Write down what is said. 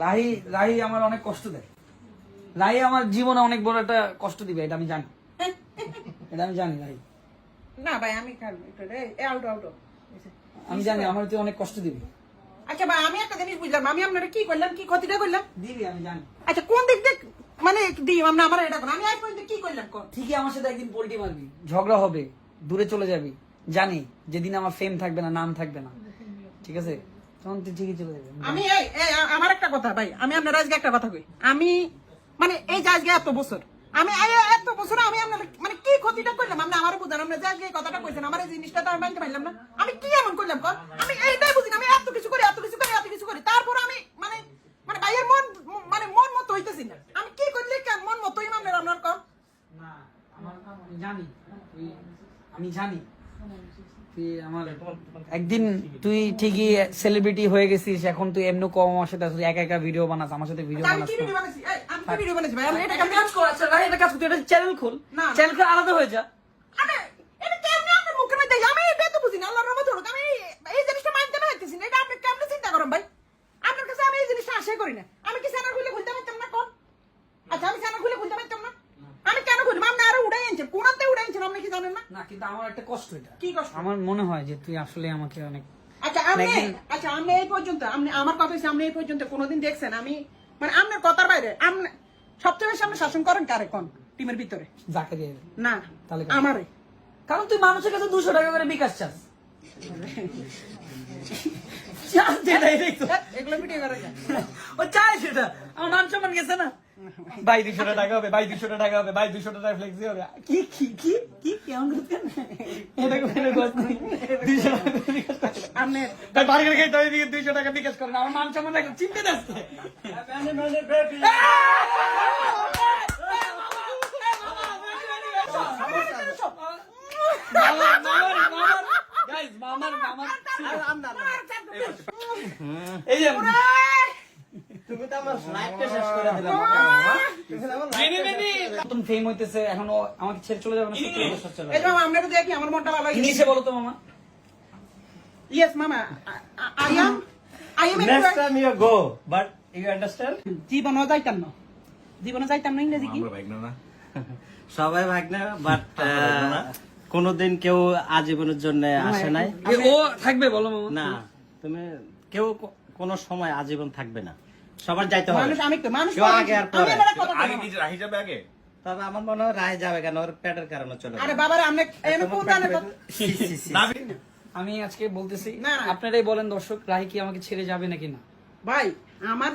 রাহি রাহি আমার অনেক কষ্ট দেয়। রাহি আমার জীবনে অনেক বড় একটা কষ্ট দিবে, এটা আমি জানি। এটা আমি জানি রাহি। না ভাই আমি আউট আউট আমি জানি আমার তুই অনেক কষ্ট দিবি। আচ্ছা ভাই আমি একটা জিনিস বুঝলাম, আমি আপনারা কি করলাম, কি ক্ষতিটা করলাম? দিবি আমি জানি। আচ্ছা কোন দিক দিয়ে মানে দিই আমরা আমার এটা আমি আজ পর্যন্ত কি করলাম? ঠিকই আমার সাথে একদিন পোল্টি মারবি, ঝগড়া হবে, দূরে চলে যাবি। জানি যেদিন আমার ফেম থাকবে না, নাম থাকবে না, ঠিক আছে, তখন তুই ঠিকই চলে যাবি। আমি আমার একটা কথা ভাই, আমি আপনার আজকে একটা কথা কই, আমি মানে এই যে আজকে এত বছর আমি এত বছর আমি আপনার মানে কি ক্ষতিটা করলাম আপনি আমার বুঝান? আপনি যে আজকে এই কথাটা কইছেন আমার এই জিনিসটা তো আমি মানতে পারলাম না। আমি কি এমন করলাম কর? আমি এইটাই বুঝি না, আমি এত কিছু করি এত কিছু করি এত কিছু করি, তারপর আমি মানে মানে ভাইয়ের মন মানে মন মতো হইতেছি না। আমি কি করলে কেন মন মতোই আপনার আপনার কর? না আমার আমি জানি আমি জানি তুই আমার একদিন তুই ঠিকই সেলিব্রিটি হয়ে গেছিস, এখন তুই এমনি কম আমার সাথে তুই একা একা ভিডিও বানাস, আমার সাথে ভিডিও আমি বানাস কি ভিডিও বানাইছি? আমি কি ভিডিও বানাইছি ভাই? আমি এটা কাজ কর। আচ্ছা রাহি একটা কাজ কর, তুই একটা চ্যানেল খোল, না। চ্যানেল খোল, আলাদা হয়ে যা। আমি এটা কেমনে আপনার মুখে মধ্যে আমি এটা তো বুঝি না। আল্লাহর রহমত হোক আমি এই জিনিসটা মানতে পারতেছি না। এটা আপনি কেমনে চিন্তা করেন ভাই? আপনার কাছে আমি এই জিনিসটা আশা করি না। আমি কি চ্যানেল খুলে খুলতে পারতাম না কোন? আচ্ছা আমি চ্যানেল খুলে খুলতে পারতাম না, আমি কেন খুলবো? আপনি আরো উড়াই আনছেন, কোনাতে উড়াই আনছেন, আপনি কি জানেন না? না কিন্তু আমার একটা কষ্ট, এটা কি কষ্ট? আমার মনে হয় যে তুই আসলে আমাকে অনেক আচ্ছা আপনি এই পর্যন্ত আপনি আমার কথা হচ্ছে, আপনি এই পর্যন্ত কোনোদিন দেখছেন আমি মানে আপনার কথার বাইরে আপনি সবচেয়ে বেশি আপনি শাসন করেন কারে কোন টিমের ভিতরে? যাকে দিয়ে না তাহলে আমারে। কারণ তুই মানুষের কাছে 200 টাকা করে বিকাশ চাস। এগুলো ভিডিও করে যায়। ও চায় সেটা, আমার মান সম্মান গেছে না। ভাই 200 টাকা হবে, ভাই 200 টাকা হবে, ভাই 200 টাকা ফ্লেক্সি হবে। কি কি কি কি কেমন করতেন এটা করে গস্ত 200 টাকা বিকাশ করে আপনি তাই বার্গার খাইতে হবে 200 টাকা বিকাশ করে না, আমার মান সম্মান একদম চিনতে যাচ্ছে। এই যে তুমি তো আমার লাইফটা শেষ করে দিলা। নতুন ফেম হইতেছে, এখনো আমাকে ছেড়ে চলে যাবে না। 70 বছর চলে এই মামা আমরা তো দেখি আমার মনটা ভালো লাগে। ইংলিশে বলো তো মামা। ইয়েস মামা I am Next time you go, but you understand? জীবনও যাইতাম না, জীবনে যাইতাম না। ইংরেজি কি? সবাই ভাগনা, বাট কোনোদিন কেউ আজীবনের জন্য আসে নাই। ও থাকবে বলো মামা। না, তুমি কেউ কোনো সময় আজীবন থাকবে না, সবার যাইতে হবে। মানুষ আমি তো মানুষ কেউ আগে আর পরে। আগে কি রাহি যাবে আগে? তবে আমার মনে হয় রায় যাবে কেন, ওর পেটের কারণে চলে আরে যাবে। বাবারে আপনি এনে কোন জানে ছি, ছি, ছি। আমি আজকে বলতেছি, না। আপনারাই বলেন দর্শক, রাহি কি আমাকে ছেড়ে যাবে নাকি না? ভাই আমার